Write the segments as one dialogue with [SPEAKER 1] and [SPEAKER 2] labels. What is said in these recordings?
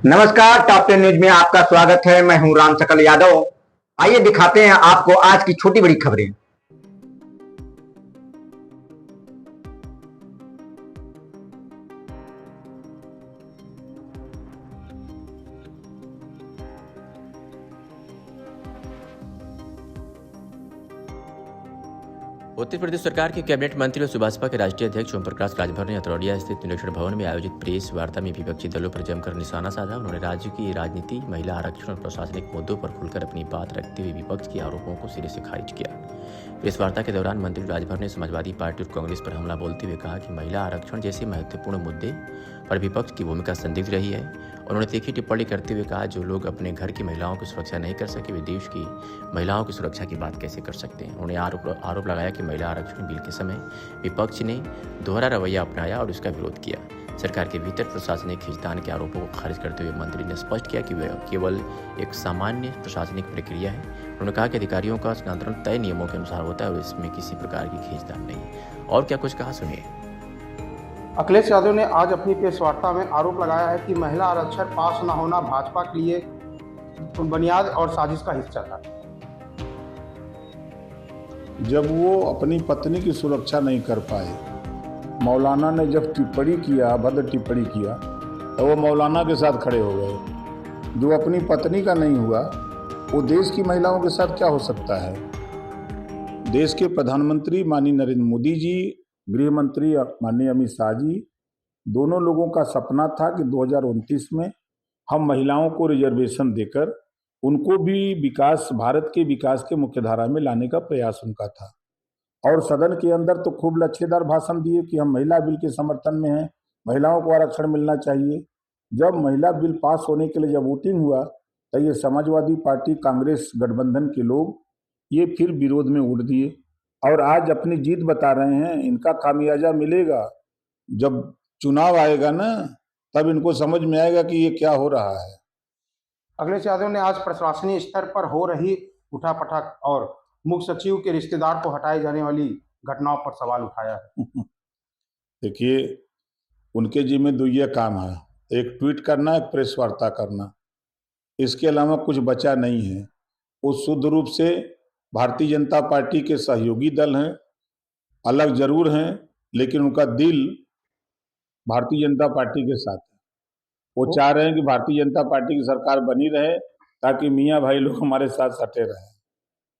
[SPEAKER 1] नमस्कार, top 10 news में आपका स्वागत है। मैं हूं राम सकल यादव। आइए दिखाते हैं आपको आज की छोटी बड़ी खबरें।
[SPEAKER 2] उत्तर प्रदेश सरकार के कैबिनेट मंत्री और सुभाषपा के राष्ट्रीय अध्यक्ष ओम प्रकाश राजभर ने अतरौलिया स्थित निरीक्षण भवन में आयोजित प्रेस वार्ता में विपक्षी दलों पर जमकर निशाना साधा। उन्होंने राज्य की राजनीति, महिला आरक्षण और प्रशासनिक मुद्दों पर खुलकर अपनी बात रखते हुए विपक्ष के आरोपों को सिरे से खारिज किया। प्रेस वार्ता के दौरान मंत्री राजभर ने समाजवादी पार्टी और कांग्रेस पर हमला बोलते हुए कहा कि महिला आरक्षण जैसे महत्वपूर्ण मुद्दे पर विपक्ष की भूमिका संदिग्ध रही है। उन्होंने तीखी टिप्पणी करते हुए कहा, जो लोग अपने घर की महिलाओं की सुरक्षा नहीं कर सके, वे देश की महिलाओं की सुरक्षा की बात कैसे कर सकते हैं। उन्होंने आरोप लगाया कि महिला आरक्षण बिल के समय विपक्ष ने दोहरा रवैया अपनाया और उसका विरोध किया। सरकार के भीतर प्रशासनिक खींचतान के आरोपों को खारिज करते हुए मंत्री ने स्पष्ट किया कि वह केवल एक सामान्य प्रशासनिक प्रक्रिया है। उन्होंने कहा कि अधिकारियों का स्थानांतरण तय नियमों के अनुसार होता है और इसमें किसी प्रकार की खींचतान नहीं। और क्या कुछ कहा, सुनिए।
[SPEAKER 3] अखिलेश यादव ने आज अपनी प्रेस वार्ता में आरोप लगाया है कि महिला आरक्षण पास न होना भाजपा के लिए बुनियाद और साजिश का हिस्सा था।
[SPEAKER 4] जब वो अपनी पत्नी की सुरक्षा नहीं कर पाए, मौलाना ने जब टिप्पणी किया, भद्र टिप्पणी किया, तो वो मौलाना के साथ खड़े हो गए। जो अपनी पत्नी का नहीं हुआ, वो देश की महिलाओं के साथ क्या हो सकता है। देश के प्रधानमंत्री माननीय नरेंद्र मोदी जी, गृह मंत्री माननीय अमित शाह जी, दोनों लोगों का सपना था कि 2029 में हम महिलाओं को रिजर्वेशन देकर उनको भी विकास, भारत के विकास के मुख्यधारा में लाने का प्रयास उनका था। और सदन के अंदर तो खूब लच्छेदार भाषण दिए कि हम महिला बिल के समर्थन में हैं, महिलाओं को आरक्षण मिलना चाहिए। जब महिला बिल पास होने के लिए जब वोटिंग हुआ, तो ये समाजवादी पार्टी, कांग्रेस गठबंधन के लोग ये फिर विरोध में उड़ दिए और आज अपनी जीत बता रहे हैं। इनका खामियाजा मिलेगा जब चुनाव आएगा ना, तब इनको समझ में आएगा कि ये क्या हो रहा है।
[SPEAKER 3] अखिलेश यादव ने आज प्रशासनिक स्तर पर हो रही उठापटक और मुख्य सचिव के रिश्तेदार को हटाए जाने वाली घटनाओं पर सवाल उठाया है।
[SPEAKER 4] देखिए, उनके जिम्मे दुइया काम है, एक ट्वीट करना, एक प्रेस वार्ता करना। इसके अलावा कुछ बचा नहीं है। वो शुद्ध रूप से भारतीय जनता पार्टी के सहयोगी दल हैं, अलग जरूर हैं, लेकिन उनका दिल भारतीय जनता पार्टी के साथ है। वो चाह रहे हैं कि भारतीय जनता पार्टी की सरकार बनी रहे ताकि मियाँ भाई लोग हमारे साथ सटे रहें।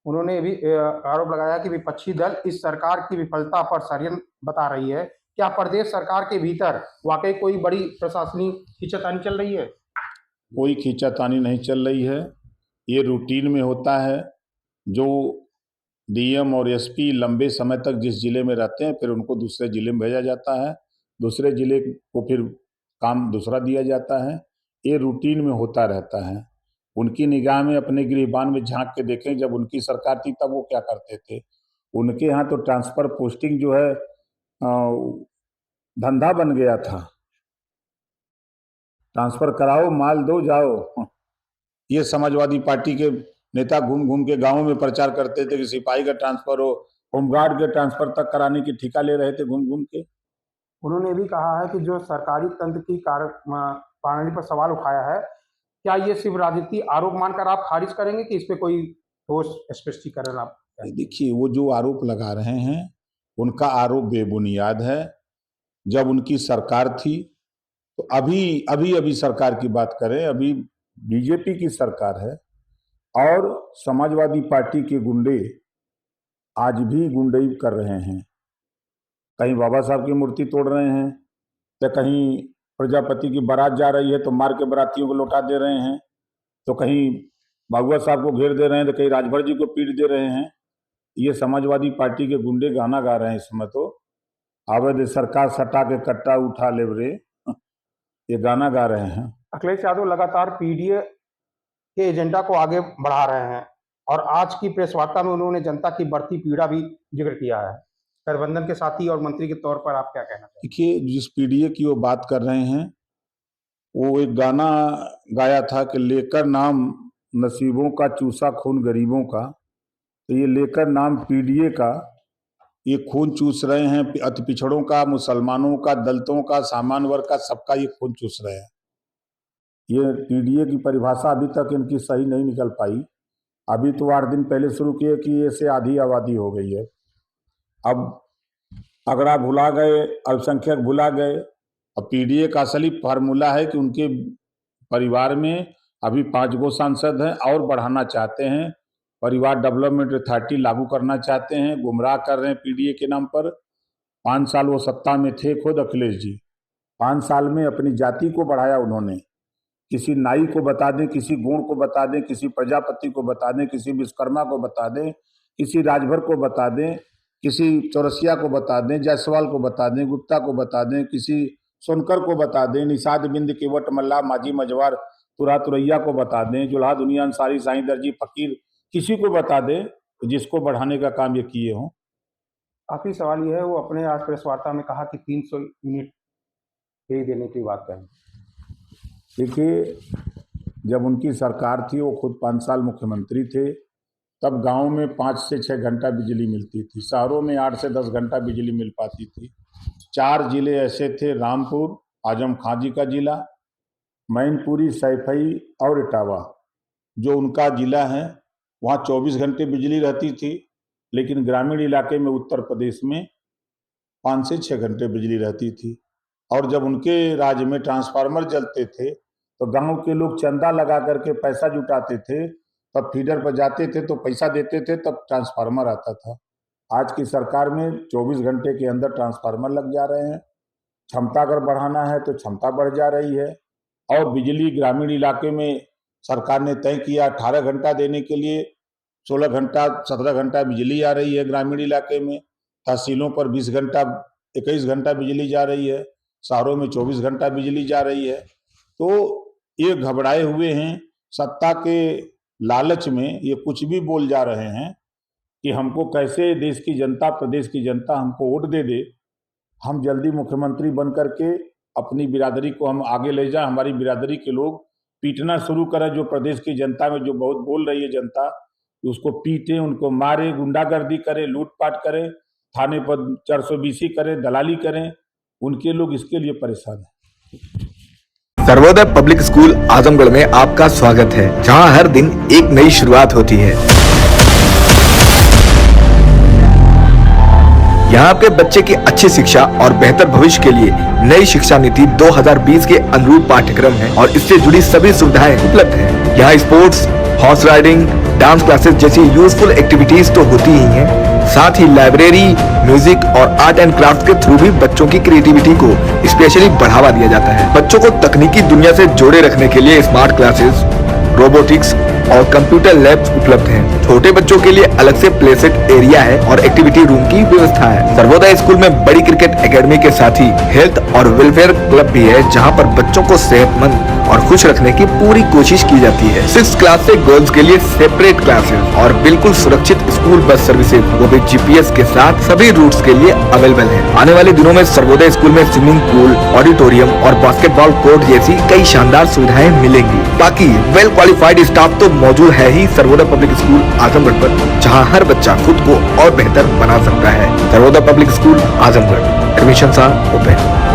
[SPEAKER 3] उन्होंने भी आरोप लगाया कि विपक्षी दल इस सरकार की विफलता पर षड्यंत्र बता रही है। क्या प्रदेश सरकार के भीतर वाकई कोई बड़ी प्रशासनिक खींचातानी चल रही है?
[SPEAKER 4] कोई खींचातानी नहीं चल रही है। ये रूटीन में होता है। जो डीएम और एसपी लंबे समय तक जिस जिले में रहते हैं, फिर उनको दूसरे जिले में भेजा जाता है, दूसरे जिले को फिर काम दूसरा दिया जाता है। ये रूटीन में होता रहता है। उनकी निगाह में अपने गिरबान में झांक के देखें, जब उनकी सरकार थी तब वो क्या करते थे। उनके यहाँ तो ट्रांसफर पोस्टिंग जो है धंधा बन गया था। ट्रांसफर कराओ, माल दो, जाओ। ये समाजवादी पार्टी के नेता घूम घूम के गांवों में प्रचार करते थे कि सिपाही का ट्रांसफर हो, होमगार्ड के ट्रांसफर तक कराने की ठेका ले रहे थे घूम घूम के।
[SPEAKER 3] उन्होंने भी कहा है कि जो सरकारी तंत्र की प्रणाली पर सवाल उठाया है, क्या ये सिर्फ राजनीति आरोप मानकर आप खारिज करेंगे कि इस पे कोई ठोस स्पष्टीकरण आप?
[SPEAKER 4] देखिए, वो जो आरोप लगा रहे हैं उनका आरोप बेबुनियाद है। जब उनकी सरकार थी तो अभी सरकार की बात करें, अभी बीजेपी की सरकार है और समाजवादी पार्टी के गुंडे आज भी गुंडई कर रहे हैं। कहीं बाबा साहब की मूर्ति तोड़ रहे हैं, तो कहीं प्रजापति की बारात जा रही है तो मार के बारातियों को लौटा दे रहे हैं, तो कहीं बाबुआ साहब को घेर दे रहे हैं, तो कहीं राजभर जी को पीट दे रहे हैं। ये समाजवादी पार्टी के गुंडे गाना गा रहे हैं इस समय। तो आवेद सरकार सटा के कट्टा उठा ले रे, ये गाना गा रहे हैं।
[SPEAKER 3] अखिलेश यादव लगातार पीडीए के एजेंडा को आगे बढ़ा रहे हैं और आज की प्रेस वार्ता में उन्होंने जनता की बढ़ती पीड़ा भी जिक्र किया है। गठबंधन के साथी और मंत्री के तौर पर आप क्या कहना चाहते हैं?
[SPEAKER 4] देखिए, जिस पीडीए की वो बात कर रहे हैं, वो एक गाना गाया था कि लेकर नाम नसीबों का, चूसा खून गरीबों का। तो ये लेकर नाम पीडीए का ये खून चूस रहे हैं, अति पिछड़ों का, मुसलमानों का, दलितों का, सामान्य वर्ग का, सबका ये खून चूस रहे हैं। ये पीडीए की परिभाषा अभी तक इनकी सही नहीं निकल पाई। अभी तो 8 दिन पहले शुरू किए कि इससे आधी आबादी हो गई है। अब अगड़ा भुला गए, अल्पसंख्यक भुला गए। अब पीडीए का असली फार्मूला है कि उनके परिवार में अभी 5 गो सांसद हैं और बढ़ाना चाहते हैं। परिवार डेवलपमेंट अथॉरिटी लागू करना चाहते हैं, गुमराह कर रहे हैं पीडीए के नाम पर। 5 साल वो सत्ता में थे खुद अखिलेश जी। 5 साल में अपनी जाति को बढ़ाया उन्होंने। किसी नाई को बता दें, किसी गुण को बता दें, किसी प्रजापति को बता दें, किसी विश्वकर्मा को बता दें, किसी राजभर को बता दें, किसी चौरसिया को बता दें, जायसवाल को बता दें, गुप्ता को बता दें, किसी सोनकर को बता दें, निषाद बिंद केवट मल्ला माझी मजवार तुरा तुरैया को बता दें, जुल्हा दुनिया अंसारी साईं दर्जी फकीर, किसी को बता दें जिसको बढ़ाने का काम ये किए हों।
[SPEAKER 3] आखिरी सवाल ये है, वो अपने आज प्रेस वार्ता में कहा कि 300 यूनिट फ्री देने की बात कहें।
[SPEAKER 4] देखिए, जब उनकी सरकार थी, वो खुद 5 साल मुख्यमंत्री थे, तब गांव में 5 से 6 घंटा बिजली मिलती थी। शहरों में 8 से 10 घंटा बिजली मिल पाती थी। 4 जिले ऐसे थे, रामपुर, आजम खां जी का जिला, मैनपुरी, सैफई और इटावा, जो उनका जिला है। वहाँ 24 घंटे बिजली रहती थी, लेकिन ग्रामीण इलाके में उत्तर प्रदेश में 5 से 6 घंटे बिजली रहती थी। और जब उनके राज्य में ट्रांसफार्मर जलते थे तो गांव के लोग चंदा लगा करके पैसा जुटाते थे, तब फीडर पर जाते थे तो पैसा देते थे, तब ट्रांसफार्मर आता था। आज की सरकार में 24 घंटे के अंदर ट्रांसफार्मर लग जा रहे हैं। क्षमता अगर बढ़ाना है तो क्षमता बढ़ जा रही है। और बिजली ग्रामीण इलाके में सरकार ने तय किया 18 घंटा देने के लिए 16 घंटा 17 घंटा बिजली आ रही है ग्रामीण इलाके में। तहसीलों पर 20 घंटा 21 घंटा बिजली जा रही है। शहरों में 24 घंटा बिजली जा रही है। तो ये घबराए हुए हैं, सत्ता के लालच में ये कुछ भी बोल जा रहे हैं कि हमको कैसे देश की जनता, प्रदेश की जनता हमको वोट दे दे, हम जल्दी मुख्यमंत्री बन करके अपनी बिरादरी को हम आगे ले जाएं, हमारी बिरादरी के लोग पीटना शुरू करें। जो प्रदेश की जनता में जो बहुत बोल रही है जनता, उसको पीटें, उनको मारे, गुंडागर्दी करें, लूटपाट करें, थाने पर 420 करें, दलाली करें, उनके लोग इसके लिए परेशान हैं।
[SPEAKER 5] सर्वोदय पब्लिक स्कूल आजमगढ़ में आपका स्वागत है, जहां हर दिन एक नई शुरुआत होती है। यहाँ आपके बच्चे की अच्छी शिक्षा और बेहतर भविष्य के लिए नई शिक्षा नीति 2020 के अनुरूप पाठ्यक्रम है और इससे जुड़ी सभी सुविधाएं उपलब्ध हैं। यहाँ sports, horse riding, dance classes जैसी यूजफुल एक्टिविटीज तो होती ही हैं, साथ ही लाइब्रेरी, म्यूजिक और आर्ट एंड क्राफ्ट के थ्रू भी बच्चों की क्रिएटिविटी को स्पेशली बढ़ावा दिया जाता है। बच्चों को तकनीकी दुनिया से जोड़े रखने के लिए स्मार्ट क्लासेस, रोबोटिक्स और कंप्यूटर लैब्स उपलब्ध हैं। छोटे बच्चों के लिए अलग से प्ले सेट एरिया है और एक्टिविटी रूम की व्यवस्था है। सर्वोदय स्कूल में बड़ी क्रिकेट एकेडमी के साथ ही हेल्थ और वेलफेयर क्लब भी है, जहां पर बच्चों को सेहतमंद और खुश रखने की पूरी कोशिश की जाती है। 6th क्लास से गर्ल्स के लिए सेपरेट क्लासेस और बिल्कुल सुरक्षित स्कूल बस सर्विसेज, वो भी GPS के साथ सभी रूट्स के लिए अवेलेबल है। आने वाले दिनों में सर्वोदय स्कूल में स्विमिंग पूल, ऑडिटोरियम और बास्केटबॉल कोर्ट जैसी कई शानदार सुविधाएं मिलेंगी। बाकी वेल क्वालिफाइड स्टाफ तो मौजूद है ही सर्वोदय पब्लिक स्कूल आजमगढ़ पर, जहां हर बच्चा खुद को और बेहतर बना सकता है। Sarvodaya public school Azamgarh, admission are open.